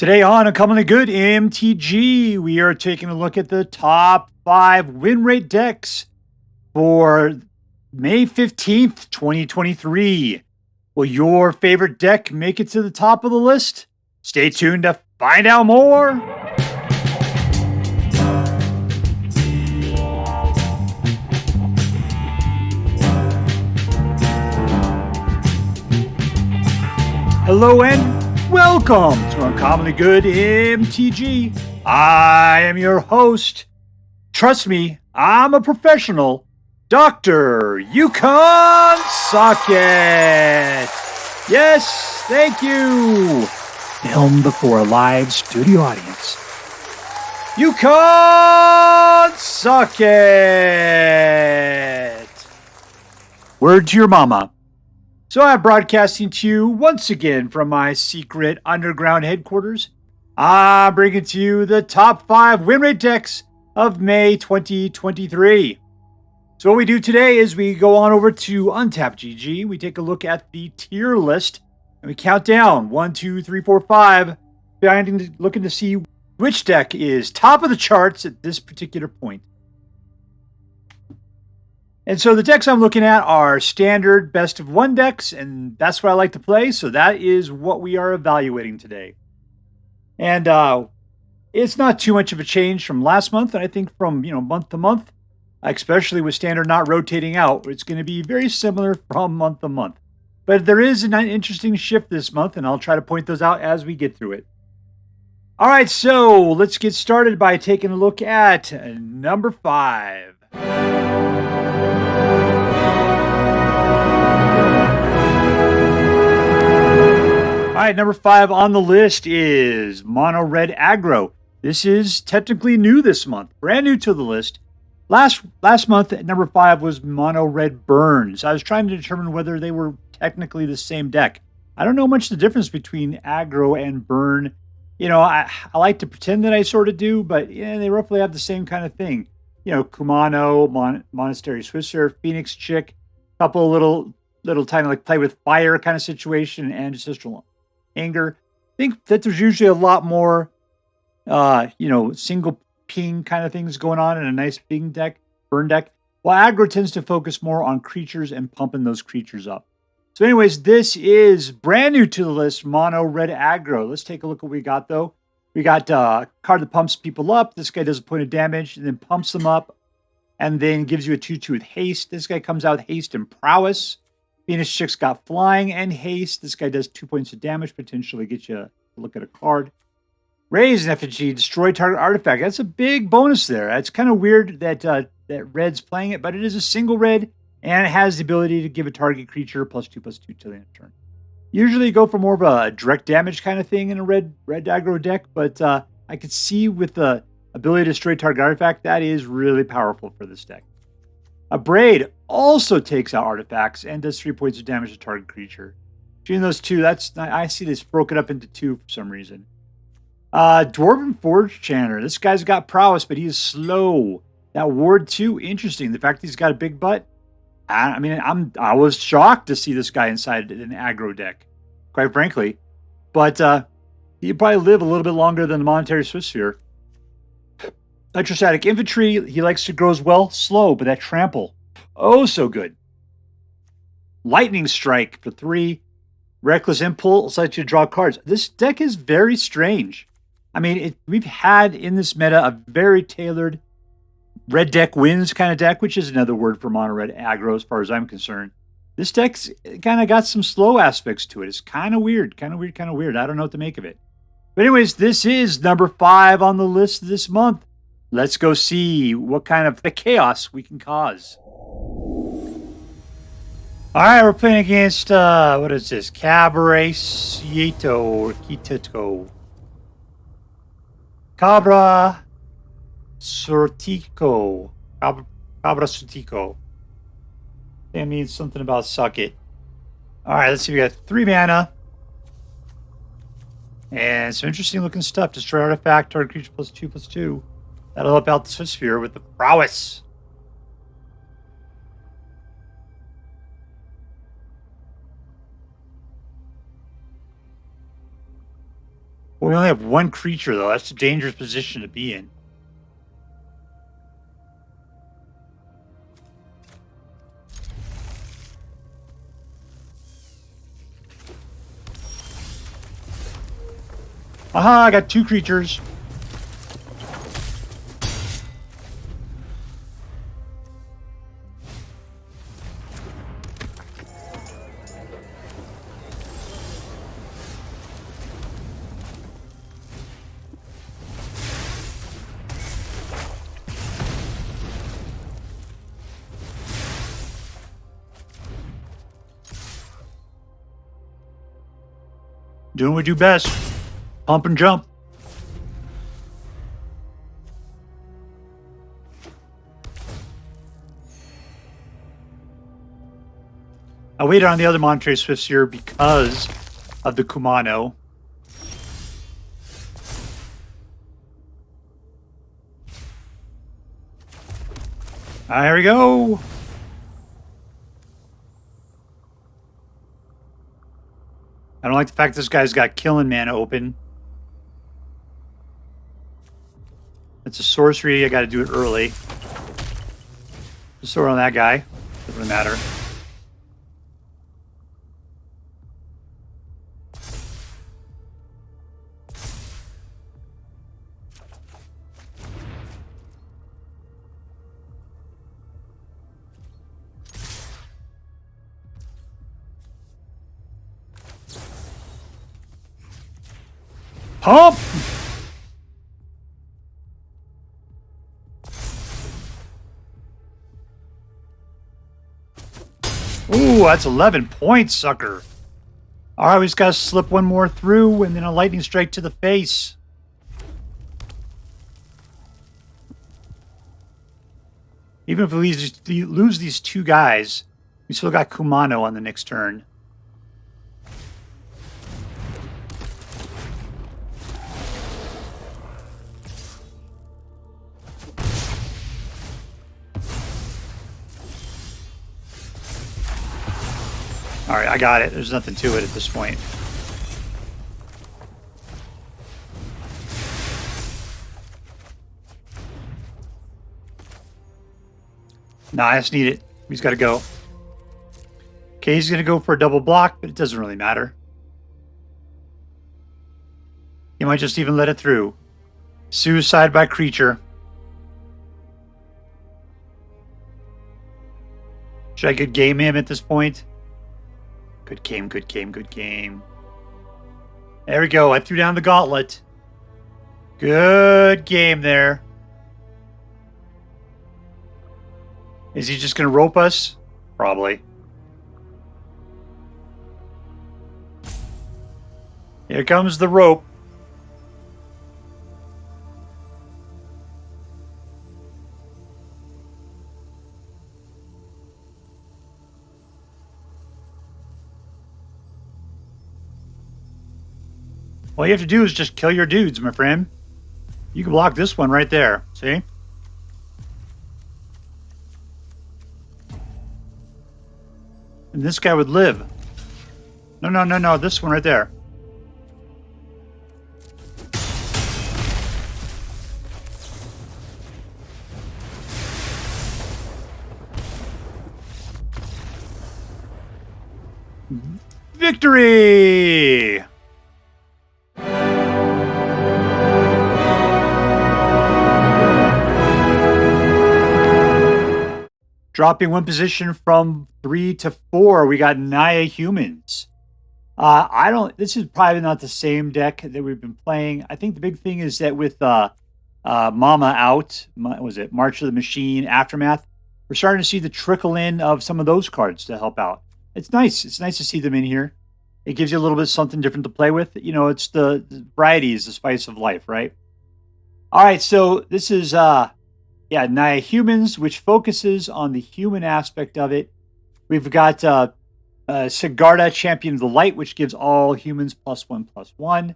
Today on Uncommonly Good MTG, we are taking a look at the top 5 win rate decks for May 15th, 2023. Will your favorite deck make it to the top of the list? Stay tuned to find out more. Hello and welcome to Uncommonly Good MTG. I am your host. Trust me, I'm a professional. Dr. Yukon Socket. Yes, thank you. Filmed before a live studio audience. Yukon Socket. Word to your mama. So I'm broadcasting to you once again from my secret underground headquarters. I'm bringing to you the top 5 win rate decks of May 2023. So what we do today is we go on over to Untap.gg. We take a look at the tier list and we count down 1, 2, 3, 4, 5, looking to see which deck is top of the charts at this particular point. And so the decks I'm looking at are standard best of 1 decks, and that's what I like to play. So that is what we are evaluating today. And it's not too much of a change from last month, and I think from month to month, especially with standard not rotating out, it's going to be very similar from month to month. But there is an interesting shift this month, and I'll try to point those out as we get through it. All right, so let's get started by taking a look at number 5. All right, number 5 on the list is Mono Red Aggro. This is technically new this month, brand new to the list. Last month at number 5 was Mono Red Burns. I was trying to determine whether they were technically the same deck. I don't know much the difference between Aggro and Burn. I like to pretend that I sort of do, but they roughly have the same kind of thing. Kumano, Monastery Swiftsure, Phoenix Chick, couple of little tiny like play with fire kind of situation, and ancestral anger. I think that there's usually a lot more, single ping kind of things going on in a nice big deck, burn deck. While Aggro tends to focus more on creatures and pumping those creatures up. So anyways, this is brand new to the list, Mono Red Aggro. Let's take a look at what we got, though. We got a card that pumps people up. This guy does a point of damage and then pumps them up and then gives you a 2/2 with haste. This guy comes out with haste and prowess. Phoenix Chick's got flying and haste. This guy does 2 points of damage, potentially get you a look at a card. Raise an effigy, destroy target artifact. That's a big bonus there. It's kind of weird that that red's playing it, but it is a single red, and it has the ability to give a target creature +2/+2 till the end of turn. Usually you go for more of a direct damage kind of thing in a red aggro deck, but I could see with the ability to destroy target artifact, that is really powerful for this deck. A Braid also takes out artifacts and does 3 points of damage to target creature. Between those two, I see this broken up into 2 for some reason. Dwarven Forge Chanter. This guy's got prowess, but he is slow. That ward 2, interesting. The fact that he's got a big butt. I was shocked to see this guy inside an aggro deck, quite frankly. But he'd probably live a little bit longer than the Monetary Swiftsure. Electrostatic Infantry, he likes to grow as well, slow, but that trample, oh so good. Lightning Strike for 3. Reckless Impulse lets you draw cards. This deck is very strange. We've had in this meta a very tailored red deck wins kind of deck, which is another word for Mono Red Aggro as far as I'm concerned. This deck's kind of got some slow aspects to it. It's kind of weird. I don't know what to make of it. But anyways, this is number 5 on the list this month. Let's go see what kind of chaos we can cause. All right, we're playing against, what is this? Cabraceutico or Kitito. Cabraceutico. Cabraceutico. That means something about suck it. All right, let's see. We got 3 mana. And some interesting looking stuff. Destroy artifact, target creature +2/+2. That'll help out the Swiftsure with the prowess. Well, we only have one creature, though. That's a dangerous position to be in. Aha, I got 2 creatures. Doing what we do best. Pump and jump. I waited on the other Monterey Swifts here because of the Kumano. There we go. I don't like the fact this guy's got killing mana open. It's a sorcery. I got to do it early. Just throw it on that guy. Doesn't really matter. Pump! Ooh, that's 11 points, sucker. All right, we just got to slip one more through and then a lightning strike to the face. Even if we lose these 2 guys, we still got Kumano on the next turn. All right, I got it. There's nothing to it at this point. Nah, I just need it. He's got to go. Okay, he's going to go for a double block, but it doesn't really matter. He might just even let it through. Suicide by creature. Should I good game him at this point? Good game, good game, good game. There we go. I threw down the gauntlet. Good game there. Is he just going to rope us? Probably. Here comes the rope. All you have to do is just kill your dudes, my friend. You can block this one right there. See? And this guy would live. No, no, no, no. This one right there. Victory! Dropping one position from 3 to 4, we got Naya humans. This is probably not the same deck that we've been playing. I think the big thing is that with Mama out, was it March of the Machine, Aftermath, we're starting to see the trickle in of some of those cards to help out. It's nice. It's nice to see them in here. It gives you a little bit something different to play with. You know, it's the variety is the spice of life, right? All right, so this is Naya Humans, which focuses on the human aspect of it. We've got Sigarda, Champion of the Light, which gives all humans +1/+1. Trying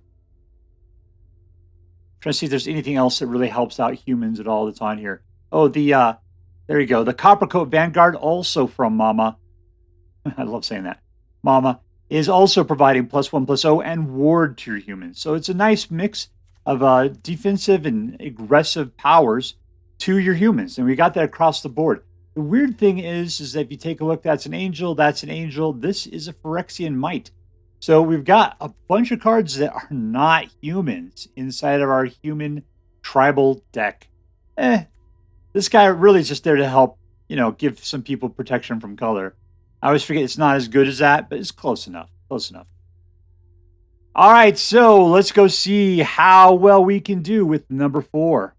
to see if there's anything else that really helps out humans at all that's on here. Oh, there you go. The Coppercoat Vanguard, also from Mama. I love saying that. Mama. is also providing +1/+0 and ward to your humans. So it's a nice mix of defensive and aggressive powers to your humans. And we got that across the board. The weird thing is that if you take a look, that's an angel, that's an angel. This is a Phyrexian Might. So we've got a bunch of cards that are not humans inside of our human tribal deck. This guy really is just there to help, give some people protection from color. I always forget it's not as good as that, but it's close enough. Close enough. All right, so let's go see how well we can do with number 4.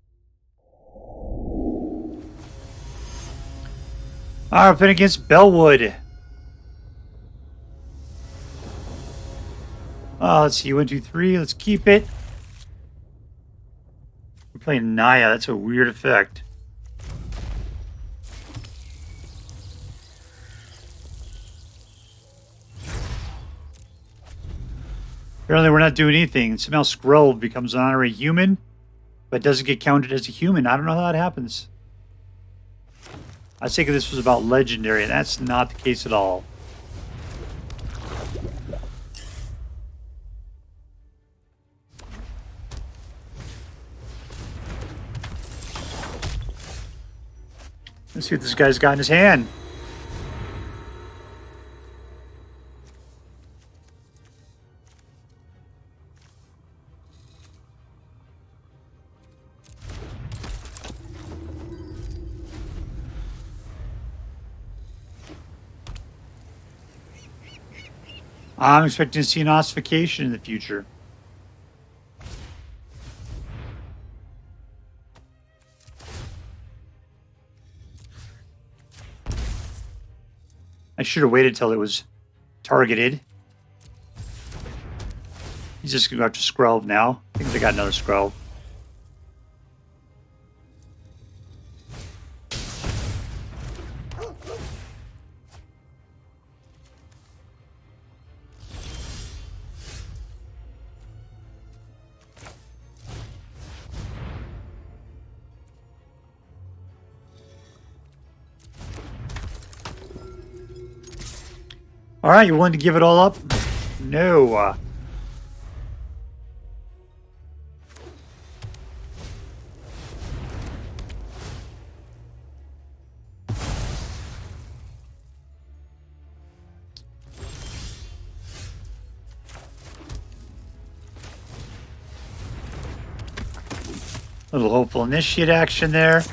All right, playing against Bellwood. Let's see, 1, 2, 3. Let's keep it. We're playing Naya. That's a weird effect. Apparently, we're not doing anything. Somehow, Scroll becomes an honorary human, but doesn't get counted as a human. I don't know how that happens. I was thinking this was about legendary, and that's not the case at all. Let's see what this guy's got in his hand. I'm expecting to see an ossification in the future. I should have waited till it was targeted. He's just going to go after Skrelv now. I think they got another Skrelv. All right, you willing to give it all up? No. Little hopeful initiate action there.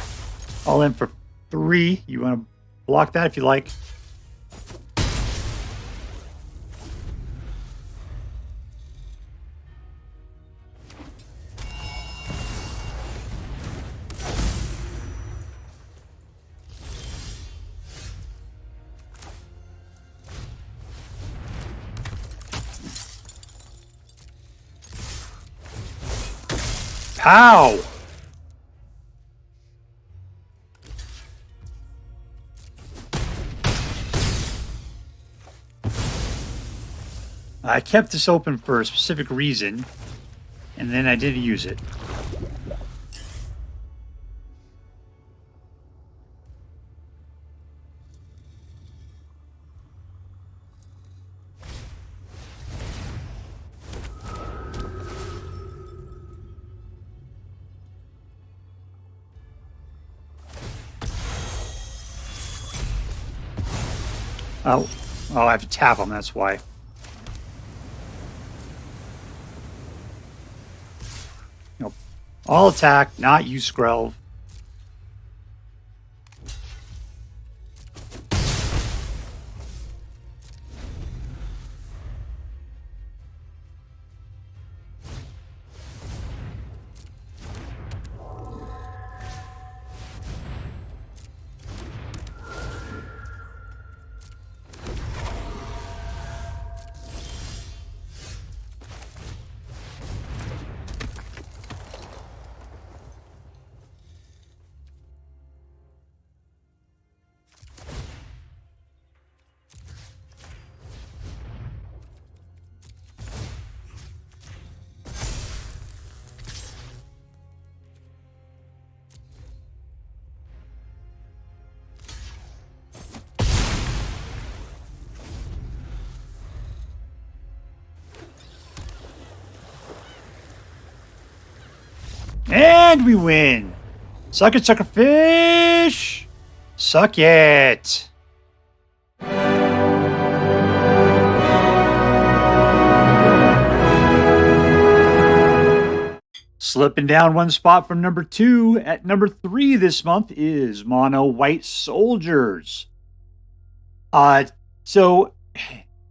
All in for 3. You want to block that if you like. Pow! I kept this open for a specific reason, and then I didn't use it. Oh, I have to tap them, that's why. Nope. All attack, not use Skrelv. And we win. Suck it, sucker fish. Suck it. Slipping down one spot from number 2. At number 3 this month is Mono White Soldiers. So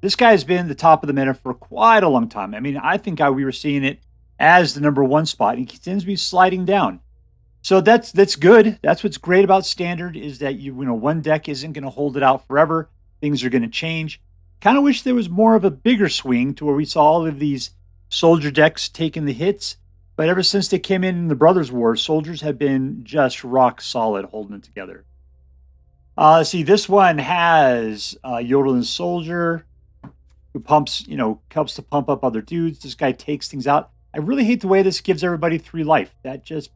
this guy's been the top of the meta for quite a long time. I mean, I think we were seeing it as the number 1 spot. He tends to be sliding down. So that's good. That's what's great about Standard is that one deck isn't going to hold it out forever. Things are going to change. Kind of wish there was more of a bigger swing to where we saw all of these soldier decks taking the hits. But ever since they came in the Brothers War, soldiers have been just rock solid holding it together. Let's see, this one has Yodeling Soldier, who pumps, helps to pump up other dudes. This guy takes things out. I really hate the way this gives everybody 3 life. That just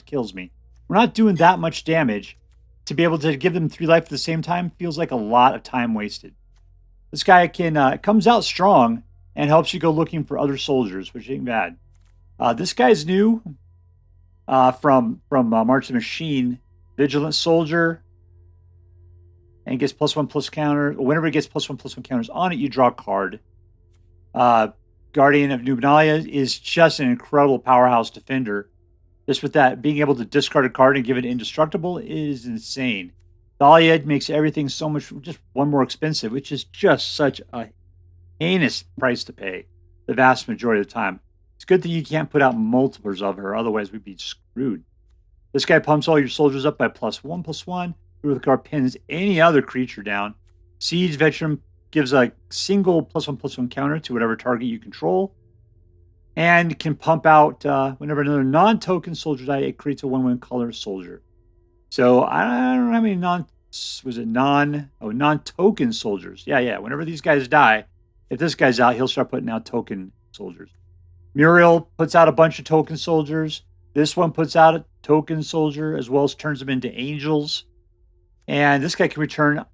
kills me. We're not doing that much damage. To be able to give them 3 life at the same time feels like a lot of time wasted. This guy comes out strong and helps you go looking for other soldiers, which ain't bad. This guy's new from March of the Machine, Vigilant Soldier, and gets +1/+1 counter. Whenever it gets +1/+1 counters on it, you draw a card. Guardian of Naya is just an incredible powerhouse defender. Just with that, being able to discard a card and give it indestructible is insane. Dahlia makes everything so much, just one more expensive, which is just such a heinous price to pay the vast majority of the time. It's a good thing you can't put out multiples of her, otherwise we'd be screwed. This guy pumps all your soldiers up by +1/+1. The card pins any other creature down. Siege Veteran gives a single +1/+1 counter to whatever target you control. And can pump out whenever another non-token soldier dies, it creates a 1/1 color soldier. So I don't know how many non-token soldiers. Yeah. Whenever these guys die, if this guy's out, he'll start putting out token soldiers. Muriel puts out a bunch of token soldiers. This one puts out a token soldier as well as turns them into angels. And this guy can return,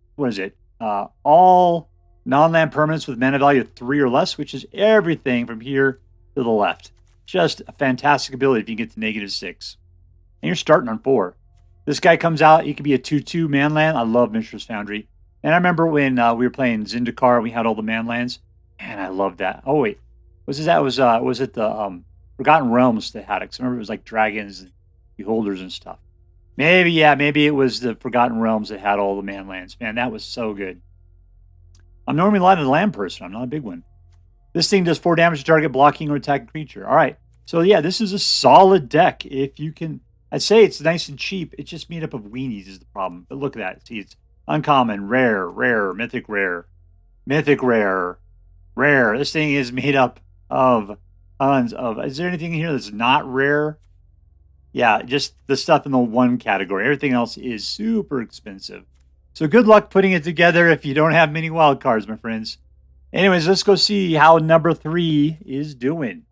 all non-land permanents with mana value of 3 or less, which is everything from here to the left. Just a fantastic ability if you get to -6. And you're starting on 4. This guy comes out, he could be a 2/2 manland. I love Mishra's Foundry. And I remember when we were playing Zendikar, we had all the manlands. And I loved that. Oh, wait. Was it the Forgotten Realms that had it? 'Cause I remember it was like dragons and beholders and stuff. Maybe it was the Forgotten Realms that had all the manlands. Man, that was so good. I'm normally a lot of the land person. I'm not a big one. This thing does 4 damage to target blocking or attacking creature. All right. So, yeah, this is a solid deck. If you can... I'd say it's nice and cheap. It's just made up of weenies is the problem. But look at that. See, it's uncommon, rare, mythic, rare. This thing is made up of tons of... Is there anything in here that's not rare? Yeah, just the stuff in the 1 category. Everything else is super expensive. So good luck putting it together if you don't have many wild cards, my friends. Anyways, let's go see how number 3 is doing.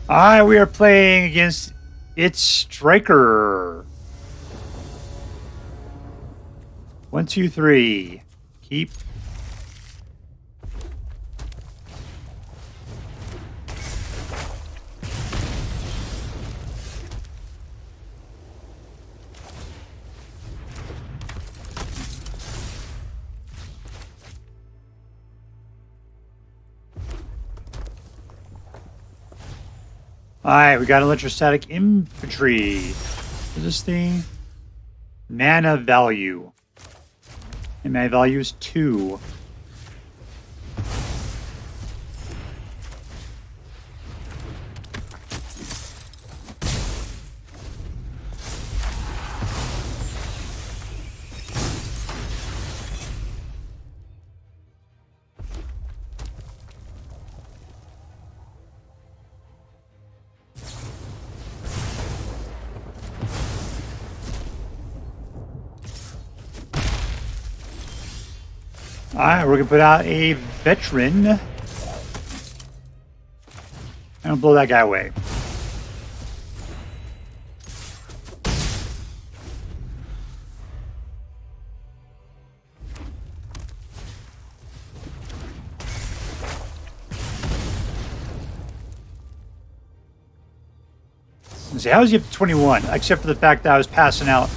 All right, we are playing against its Striker. 1, 2, 3. Keep. All right, we got electrostatic infantry. What's this thing? Mana value. And mana value is 2. All right, we're going to put out a veteran. And blow that guy away. See, how does he have 21? Except for the fact that I was passing out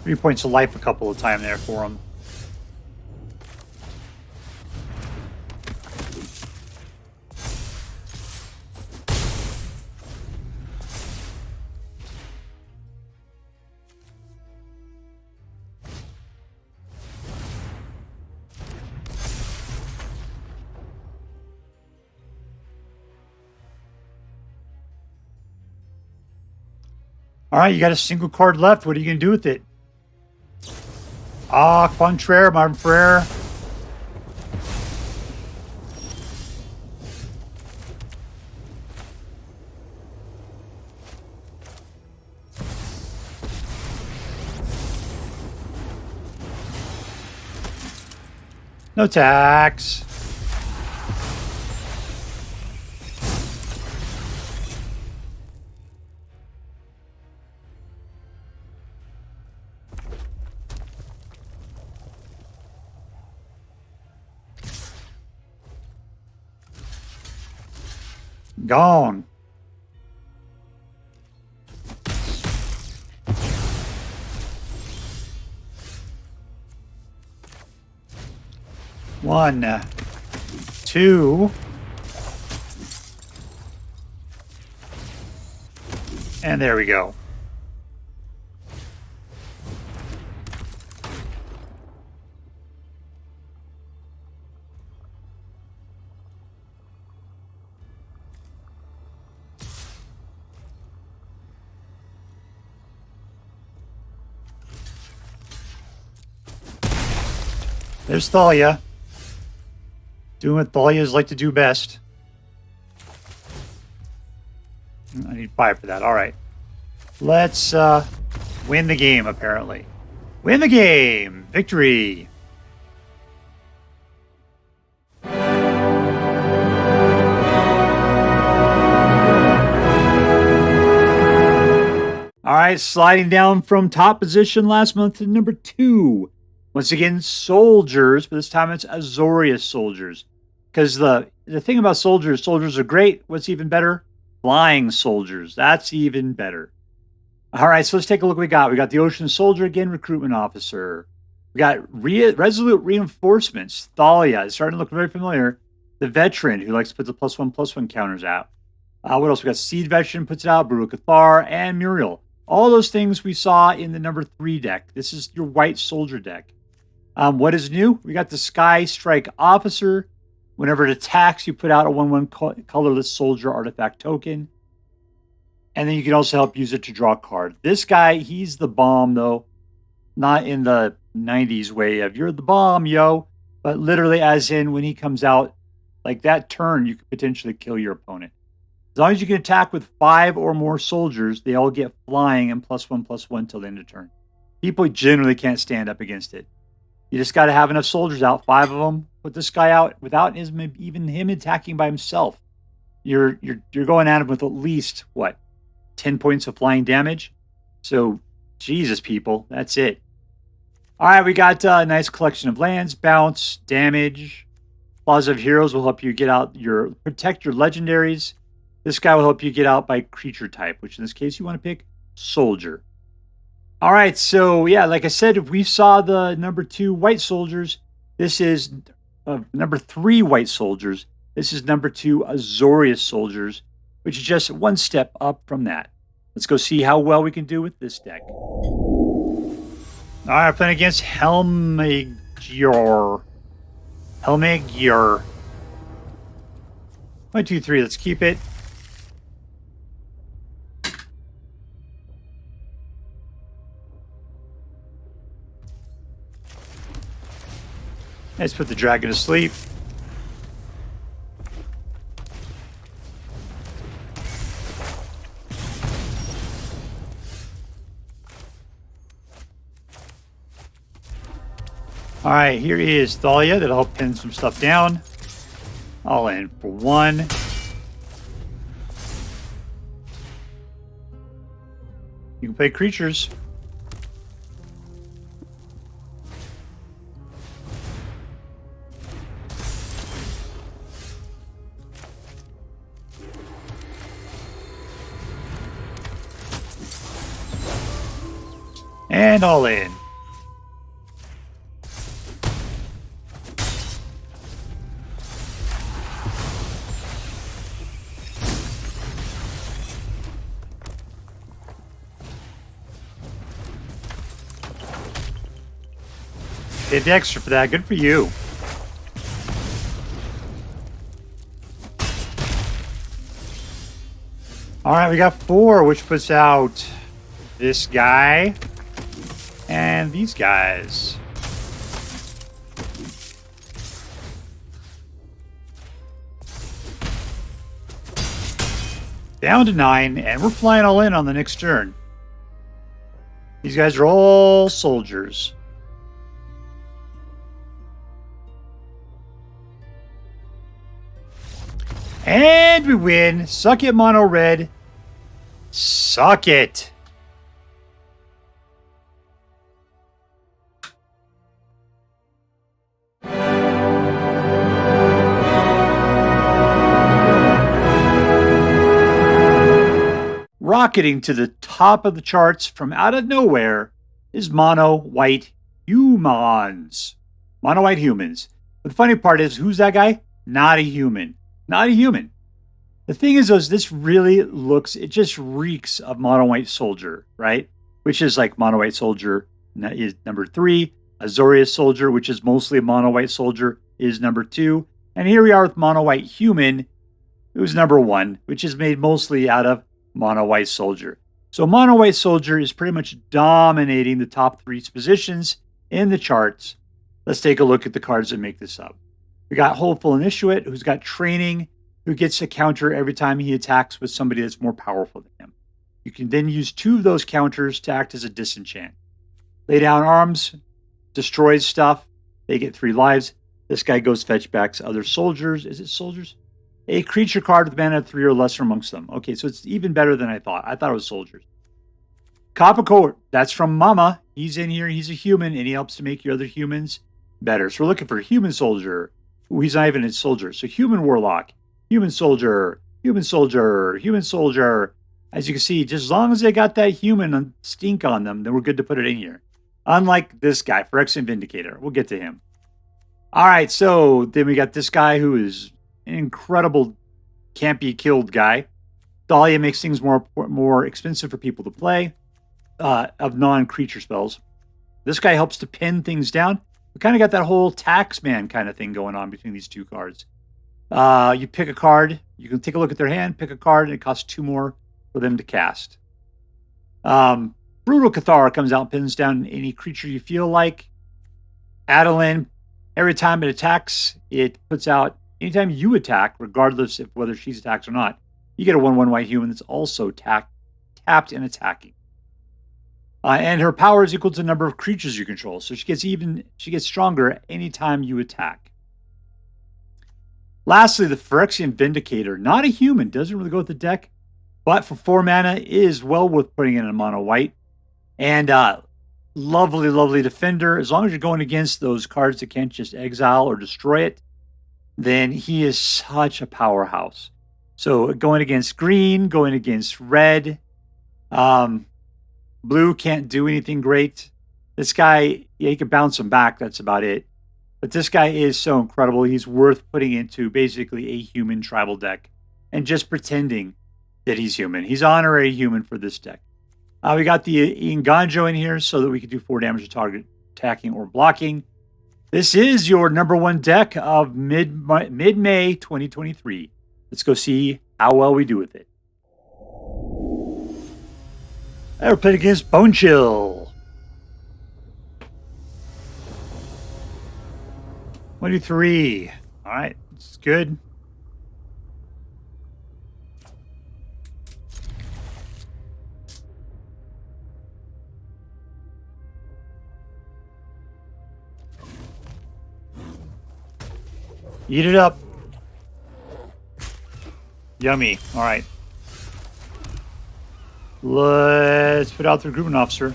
3 points of life a couple of times there for him. All right, you got a single card left. What are you going to do with it? Ah, contraire, my frere. No tax. Gone. One, two, and there we go. There's Thalia. Doing what Thalias like to do best. I need 5 for that. All right. Let's win the game, apparently. Win the game! Victory! All right, sliding down from top position last month to number 2. Once again, soldiers, but this time it's Azorius soldiers. Because the thing about soldiers are great. What's even better? Flying soldiers. That's even better. All right, so let's take a look what we got. We got the Ocean Soldier again, Recruitment Officer. We got Resolute Reinforcements. Thalia is starting to look very familiar. The Veteran, who likes to put the +1/+1 counters out. What else? We got Seed Veteran puts it out, Baru Cathar, and Muriel. All those things we saw in the number 3 deck. This is your white soldier deck. What is new? We got the Sky Strike Officer. Whenever it attacks, you put out a 1/1 colorless soldier artifact token. And then you can also help use it to draw a card. This guy, he's the bomb, though. Not in the 90s way of, you're the bomb, yo. But literally as in when he comes out, like that turn, you could potentially kill your opponent. As long as you can attack with 5 or more soldiers, they all get flying and +1/+1 till the end of turn. People generally can't stand up against it. You just got to have enough soldiers out, 5 of them. Put this guy out without even him attacking by himself. You're going at him with at least, what, 10 points of flying damage? So, Jesus, people, that's it. All right, we got a nice collection of lands, bounce, damage. Plaza of Heroes will help you get out protect your legendaries. This guy will help you get out by creature type, which in this case you want to pick soldier. All right, so yeah, like I said, if we saw the number 2 white soldiers, this is number 3 white soldiers. This is number 2 Azorius soldiers, which is just one step up from that. Let's go see how well we can do with this deck. All right, playing against Helmegior. 1, 2, 3, let's keep it. Let's put the dragon to sleep. All right, here is Thalia. That'll help pin some stuff down. All in for 1. You can play creatures. And all in. Paid the extra for that. Good for you. All right, we got 4, which puts out this guy and these guys. Down to 9, and we're flying all in on the next turn. These guys are all soldiers. And we win. Suck it, mono red. Suck it. Rocketing to the top of the charts from out of nowhere is mono white humans. Mono white humans. But the funny part is, who's that guy? Not a human. Not a human. The thing is, though, this really looks, it just reeks of mono white soldier, right? Which is like mono white soldier is number 3. Azorius soldier, which is mostly a mono white soldier, is number 2. And here we are with mono white human, who's number 1, which is made mostly out of mono white soldier. So mono white soldier is pretty much dominating the top 3 positions in the charts. Let's take a look at the cards that make this up. We got Hopeful Initiate, who's got training, who gets a counter every time he attacks with somebody that's more powerful than him. You can then use 2 of those counters to act as a disenchant. Lay Down Arms destroys stuff. They get 3 lives. This guy goes fetch backs other soldiers. Is it soldiers? A creature card with mana of 3 or lesser amongst them. Okay, so it's even better than I thought. I thought it was soldiers. Copper Court, that's from Mama. He's in here. He's a human, and he helps to make your other humans better. So we're looking for a human soldier. Ooh, he's not even a soldier. So human warlock, human soldier, human soldier, human soldier. As you can see, just as long as they got that human stink on them, then we're good to put it in here. Unlike this guy, Phyrexian Vindicator. We'll get to him. All right, so then we got this guy who is an incredible can't-be-killed guy. Dahlia makes things more expensive for people to play of non-creature spells. This guy helps to pin things down. We kind of got that whole taxman kind of thing going on between these 2 cards. You pick a card. You can take a look at their hand, pick a card, and it costs 2 more for them to cast. Brutal Cathar comes out, pins down any creature you feel like. Adeline, every time it attacks, it puts out, anytime you attack, regardless of whether she's attacked or not, you get a 1/1 white human that's also tapped and attacking. And her power is equal to the number of creatures you control. So she gets stronger anytime you attack. Lastly, the Phyrexian Vindicator. Not a human, doesn't really go with the deck, but for 4 mana is well worth putting in a mono white. And lovely, lovely defender. As long as you're going against those cards that can't just exile or destroy it, then he is such a powerhouse. So going against green, going against red, blue can't do anything great. This guy, yeah, you can bounce him back. That's about it. But this guy is so incredible. He's worth putting into basically a human tribal deck and just pretending that he's human. He's honorary human for this deck. We got the Inganjo in here so that we can do 4 damage to target attacking or blocking. This is your number 1 deck of mid-May 2023. Let's go see how well we do with it. We're playing against Bonechill. 23. All right, it's good. Eat it up. Yummy. All right. Let's put out the recruitment officer.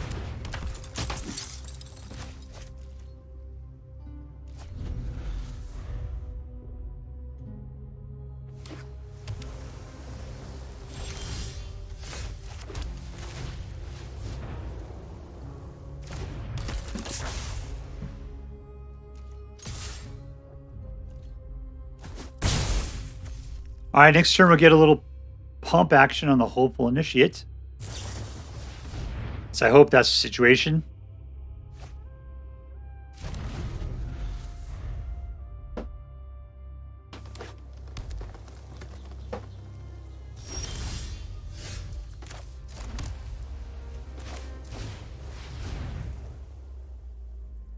All right, next turn we'll get a little pump action on the Hopeful Initiate. So I hope that's the situation.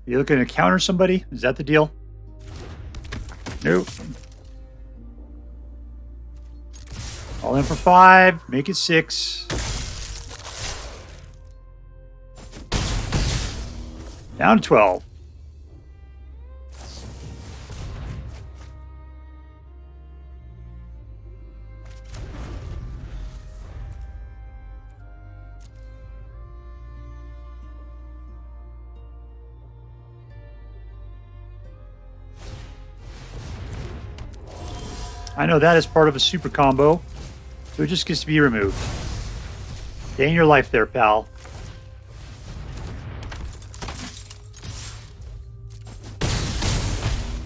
You looking to counter somebody? Is that the deal? Nope. All in for 5. Make it 6. Down to 12. I know that is part of a super combo, so it just gets to be removed. Gain your life there, pal.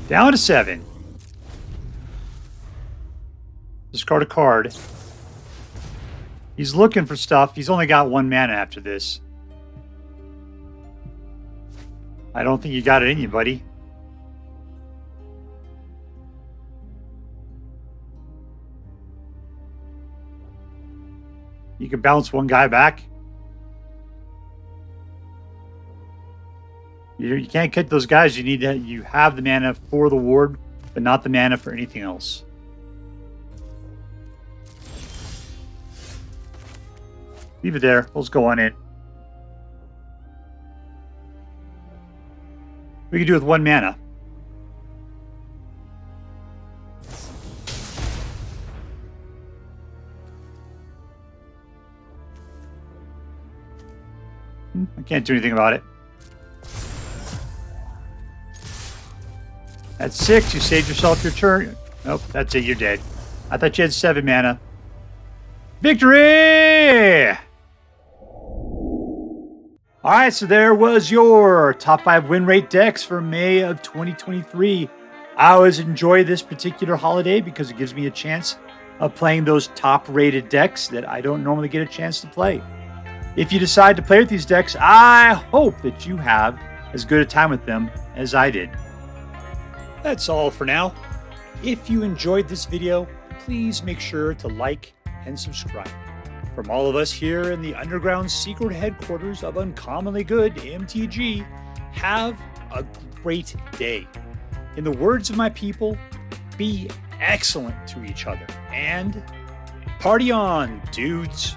Down to 7. Discard a card. He's looking for stuff. He's only got 1 mana after this. I don't think you got it in you, buddy. You can bounce one guy back. You can't get those guys. You have the mana for the ward, but not the mana for anything else. Leave it there. Let's go on in. We can do with 1 mana. I can't do anything about it. At 6, you saved yourself your turn. Nope, that's it. You're dead. I thought you had 7 mana. Victory! All right, so there was your top 5 win rate decks for May of 2023. I always enjoy this particular holiday because it gives me a chance of playing those top-rated decks that I don't normally get a chance to play. If you decide to play with these decks, I hope that you have as good a time with them as I did. That's all for now. If you enjoyed this video, please make sure to like and subscribe. From all of us here in the underground secret headquarters of Uncommonly Good MTG, have a great day. In the words of my people, be excellent to each other and party on, dudes.